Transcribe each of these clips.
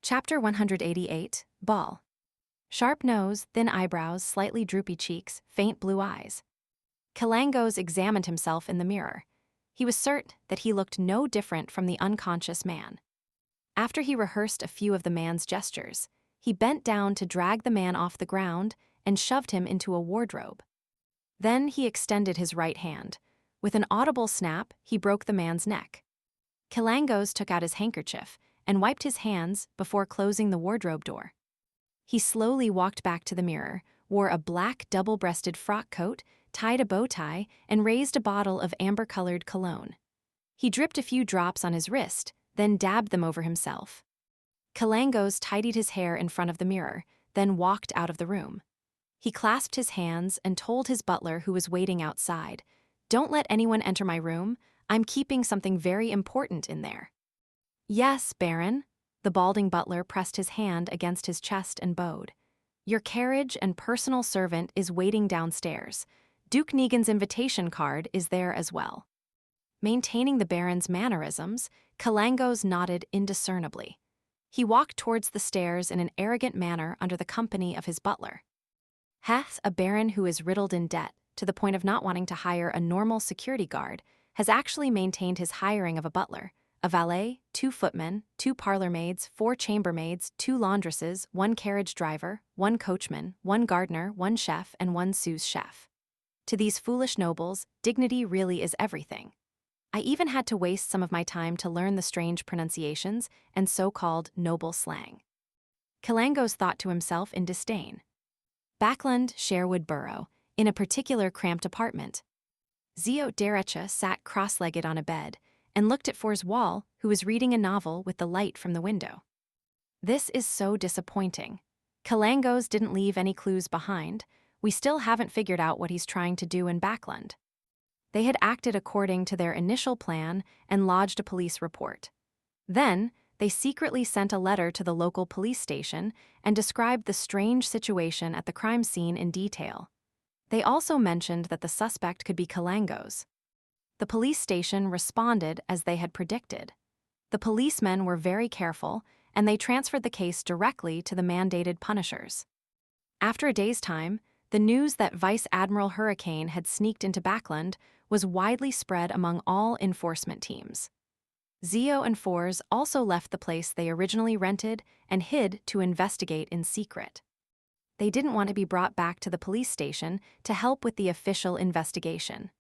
Chapter 188, Ball. Sharp nose, thin eyebrows, slightly droopy cheeks, faint blue eyes. Kalangos examined himself in the mirror. He was certain that he looked no different from the unconscious man. After he rehearsed a few of the man's gestures, he bent down to drag the man off the ground and shoved him into a wardrobe. Then he extended his right hand. With an audible snap, he broke the man's neck. Kalangos took out his handkerchief and wiped his hands before closing the wardrobe door. He slowly walked back to the mirror, wore a black double-breasted frock coat, tied a bow tie, and raised a bottle of amber-colored cologne. He dripped a few drops on his wrist, then dabbed them over himself. Kalangos tidied his hair in front of the mirror, then walked out of the room. He clasped his hands and told his butler, who was waiting outside, "Don't let anyone enter my room. I'm keeping something very important in there." "Yes, Baron." The balding butler pressed his hand against his chest and bowed. "Your carriage and personal servant is waiting downstairs. Duke Negan's invitation card is there as well." Maintaining the Baron's mannerisms, Kalangos nodded indiscernibly. He walked towards the stairs in an arrogant manner under the company of his butler. Heth, a baron who is riddled in debt to the point of not wanting to hire a normal security guard, has actually maintained his hiring of a butler, a valet, 2 footmen, 2 parlor maids, 4 chambermaids, 2 laundresses, 1 carriage driver, 1 coachman, 1 gardener, 1 chef, and 1 sous chef. To these foolish nobles, dignity really is everything. I even had to waste some of my time to learn the strange pronunciations and so-called noble slang. Kalangos thought to himself in disdain. Backland, Sherwood Borough, in a particular cramped apartment. Zio Derecha sat cross-legged on a bed and looked at For's wall, who was reading a novel with the light from the window. This is so disappointing. Kalangos didn't leave any clues behind. We still haven't figured out what he's trying to do in Backland. They had acted according to their initial plan and lodged a police report. Then, they secretly sent a letter to the local police station and described the strange situation at the crime scene in detail. They also mentioned that the suspect could be Kalangos. The police station responded as they had predicted. The policemen were very careful, and they transferred the case directly to the mandated punishers. After a day's time, the news that Vice Admiral Hurricane had sneaked into Backland was widely spread among all enforcement teams. Zio and Fors also left the place they originally rented and hid to investigate in secret. They didn't want to be brought back to the police station to help with the official investigation.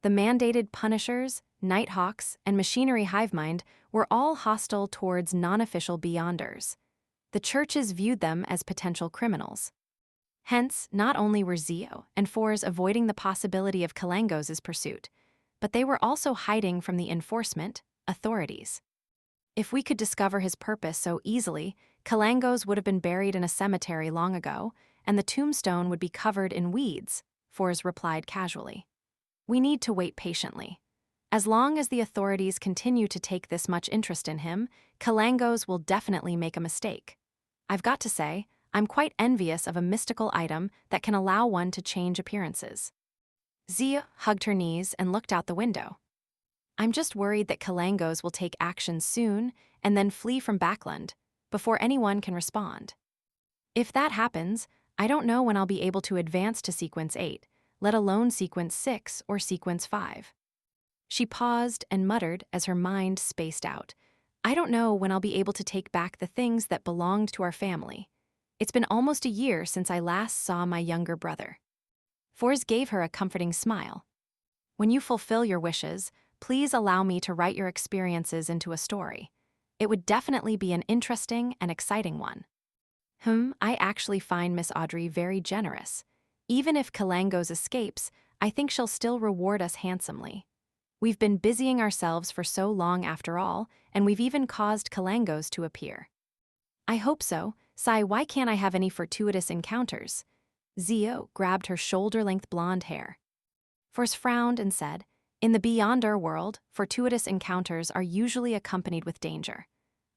The mandated punishers, Nighthawks, and Machinery Hivemind were all hostile towards non-official Beyonders. The churches viewed them as potential criminals. Hence, not only were Zio and Fors avoiding the possibility of Kalangos' pursuit, but they were also hiding from the enforcement authorities. If we could discover his purpose so easily, Kalangos would have been buried in a cemetery long ago, and the tombstone would be covered in weeds, Fors replied casually. We need to wait patiently. As long as the authorities continue to take this much interest in him, Kalangos will definitely make a mistake. I've got to say, I'm quite envious of a mystical item that can allow one to change appearances. Zia hugged her knees and looked out the window. I'm just worried that Kalangos will take action soon and then flee from Backland before anyone can respond. If that happens, I don't know when I'll be able to advance to Sequence 8, let alone Sequence 6 or Sequence 5. She paused and muttered as her mind spaced out. I don't know when I'll be able to take back the things that belonged to our family. It's been almost a year since I last saw my younger brother. Fors gave her a comforting smile. When you fulfill your wishes, please allow me to write your experiences into a story. It would definitely be an interesting and exciting one. I actually find Miss Audrey very generous. Even if Kalangos escapes, I think she'll still reward us handsomely. We've been busying ourselves for so long after all, and we've even caused Kalangos to appear. I hope so. Sai, why can't I have any fortuitous encounters? Zio grabbed her shoulder-length blonde hair. Fors frowned and said, in the Beyonder world, fortuitous encounters are usually accompanied with danger.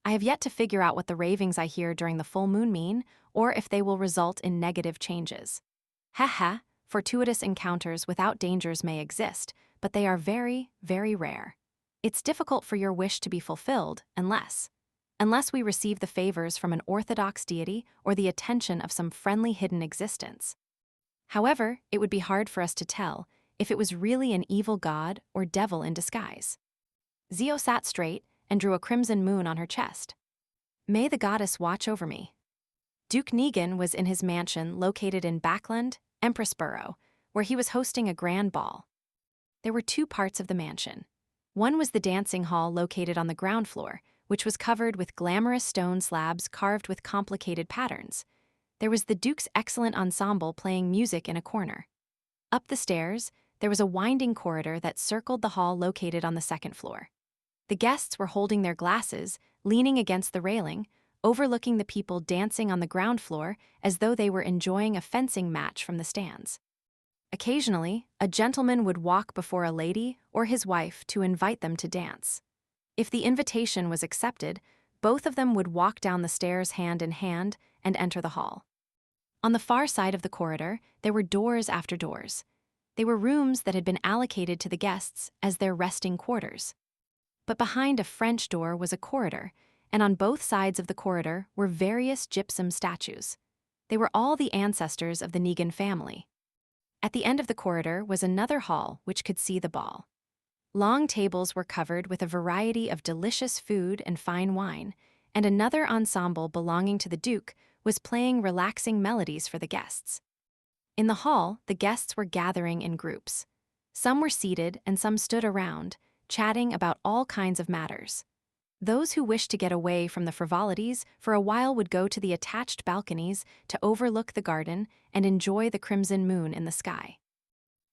I have yet to figure out what the ravings I hear during the full moon mean, or if they will result in negative changes. Haha, fortuitous encounters without dangers may exist, but they are very, very rare. It's difficult for your wish to be fulfilled unless unless we receive the favors from an orthodox deity or the attention of some friendly hidden existence. However, it would be hard for us to tell if it was really an evil god or devil in disguise. Zio sat straight and drew a crimson moon on her chest. May the goddess watch over me. Duke Negan was in his mansion located in Backland, Empressborough, where he was hosting a grand ball. There were two parts of the mansion. One was the dancing hall located on the ground floor, which was covered with glamorous stone slabs carved with complicated patterns. There was the Duke's excellent ensemble playing music in a corner. Up the stairs, there was a winding corridor that circled the hall located on the second floor. The guests were holding their glasses, leaning against the railing, overlooking the people dancing on the ground floor as though they were enjoying a fencing match from the stands. Occasionally, a gentleman would walk before a lady or his wife to invite them to dance. If the invitation was accepted, both of them would walk down the stairs hand in hand and enter the hall. On the far side of the corridor, there were doors after doors. They were rooms that had been allocated to the guests as their resting quarters. But behind a French door was a corridor, and on both sides of the corridor were various gypsum statues. They were all the ancestors of the Negan family. At the end of the corridor was another hall which could see the ball. Long tables were covered with a variety of delicious food and fine wine, and another ensemble belonging to the Duke was playing relaxing melodies for the guests. In the hall, the guests were gathering in groups. Some were seated and some stood around, chatting about all kinds of matters. Those who wished to get away from the frivolities for a while would go to the attached balconies to overlook the garden and enjoy the crimson moon in the sky.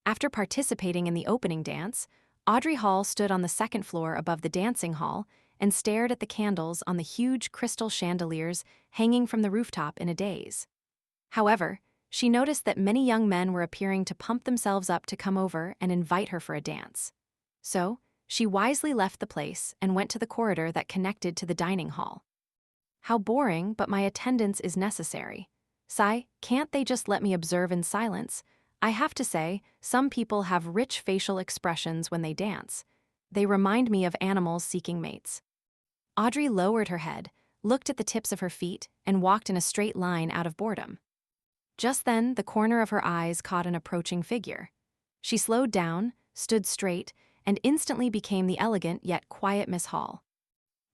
After participating in the opening dance, Audrey Hall stood on the second floor above the dancing hall and stared at the candles on the huge crystal chandeliers hanging from the rooftop in a daze. However, she noticed that many young men were appearing to pump themselves up to come over and invite her for a dance. So, she wisely left the place and went to the corridor that connected to the dining hall. How boring, but my attendance is necessary. Sigh, can't they just let me observe in silence? I have to say, some people have rich facial expressions when they dance. They remind me of animals seeking mates. Audrey lowered her head, looked at the tips of her feet, and walked in a straight line out of boredom. Just then, the corner of her eyes caught an approaching figure. She slowed down, stood straight, and instantly became the elegant yet quiet Miss Hall.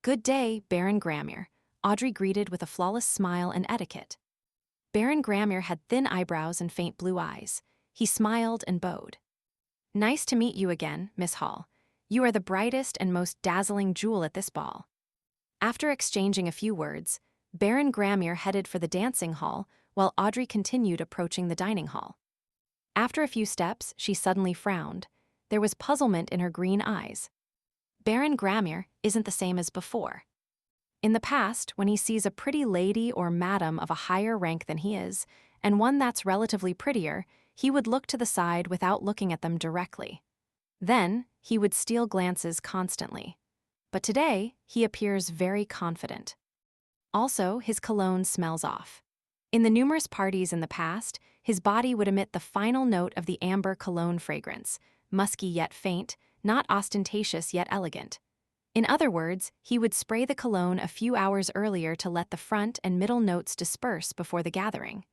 "Good day, Baron Gramere," Audrey greeted with a flawless smile and etiquette. Baron Gramere had thin eyebrows and faint blue eyes. He smiled and bowed. "Nice to meet you again, Miss Hall. You are the brightest and most dazzling jewel at this ball." After exchanging a few words, Baron Gramere headed for the dancing hall while Audrey continued approaching the dining hall. After a few steps, she suddenly frowned. There was puzzlement in her green eyes. Baron Gramere isn't the same as before. In the past, when he sees a pretty lady or madam of a higher rank than he is, and one that's relatively prettier, he would look to the side without looking at them directly. Then, he would steal glances constantly. But today, he appears very confident. Also, his cologne smells off. In the numerous parties in the past, his body would emit the final note of the amber cologne fragrance, musky yet faint, not ostentatious yet elegant. In other words, he would spray the cologne a few hours earlier to let the front and middle notes disperse before the gathering.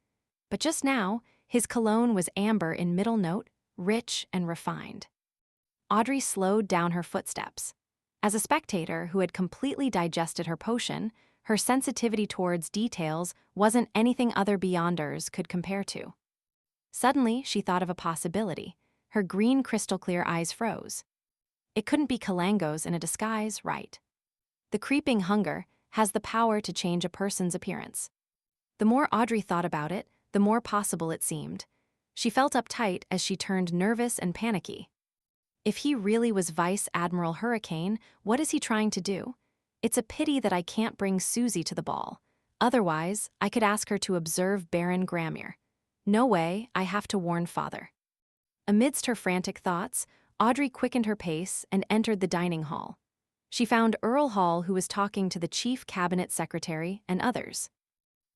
But just now, his cologne was amber in middle note, rich and refined. Audrey slowed down her footsteps. As a spectator who had completely digested her potion, her sensitivity towards details wasn't anything other beyonders could compare to. Suddenly, she thought of a possibility. Her green crystal-clear eyes froze. It couldn't be Kalangos in a disguise, right? The creeping hunger has the power to change a person's appearance. The more Audrey thought about it, the more possible it seemed. She felt uptight as she turned nervous and panicky. If he really was Vice Admiral Hurricane, what is he trying to do? It's a pity that I can't bring Susie to the ball. Otherwise, I could ask her to observe Baron Gramere. No way, I have to warn Father. Amidst her frantic thoughts, Audrey quickened her pace and entered the dining hall. She found Earl Hall, who was talking to the chief cabinet secretary and others.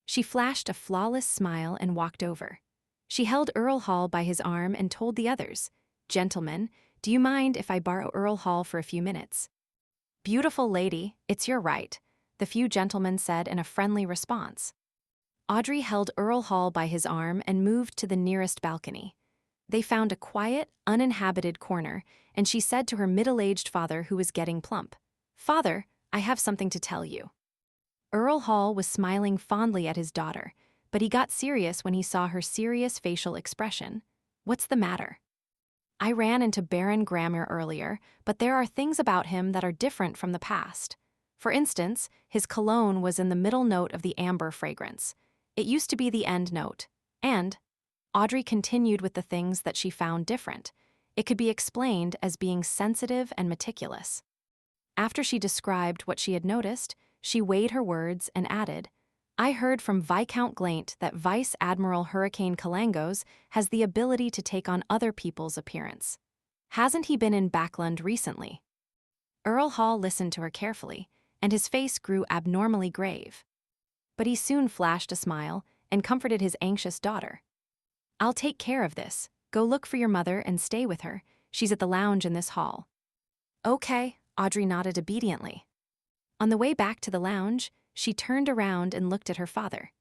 She flashed a flawless smile and walked over. She held Earl Hall by his arm and told the others, "Gentlemen, do you mind if I borrow Earl Hall for a few minutes?" "Beautiful lady, it's your right. the few gentlemen said in a friendly response. Audrey held Earl Hall by his arm and moved to the nearest balcony. They found a quiet, uninhabited corner, and she said to her middle-aged father who was getting plump, "Father, I have something to tell you." Earl Hall was smiling fondly at his daughter, but he got serious when he saw her serious facial expression. "What's the matter?" "I ran into Baron Grammer earlier, but there are things about him that are different from the past. For instance, his cologne was in the middle note of the amber fragrance. It used to be the end note. And," Audrey continued with the things that she found different, "it could be explained as being sensitive and meticulous." After she described what she had noticed, she weighed her words and added, "I heard from Viscount Glaint that Vice Admiral Hurricane Kalangos has the ability to take on other people's appearance. Hasn't he been in Backland recently?" Earl Hall listened to her carefully, and his face grew abnormally grave. But he soon flashed a smile and comforted his anxious daughter. "I'll take care of this. Go look for your mother and stay with her. She's at the lounge in this hall." "Okay," Audrey nodded obediently. On the way back to the lounge, she turned around and looked at her father.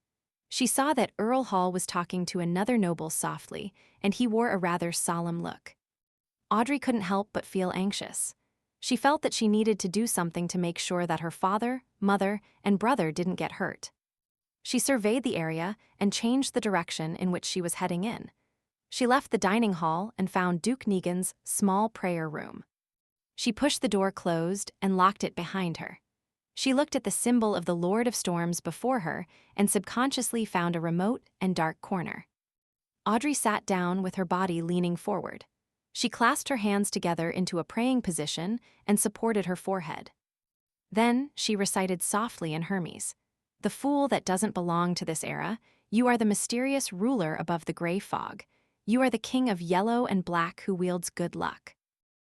She saw that Earl Hall was talking to another noble softly, and he wore a rather solemn look. Audrey couldn't help but feel anxious. She felt that she needed to do something to make sure that her father, mother, and brother didn't get hurt. She surveyed the area and changed the direction in which she was heading in. She left the dining hall and found Duke Negan's small prayer room. She pushed the door closed and locked it behind her. She looked at the symbol of the Lord of Storms before her and subconsciously found a remote and dark corner. Audrey sat down with her body leaning forward. She clasped her hands together into a praying position and supported her forehead. Then she recited softly in Hermes, "The fool that doesn't belong to this era, you are the mysterious ruler above the gray fog. You are the king of yellow and black who wields good luck.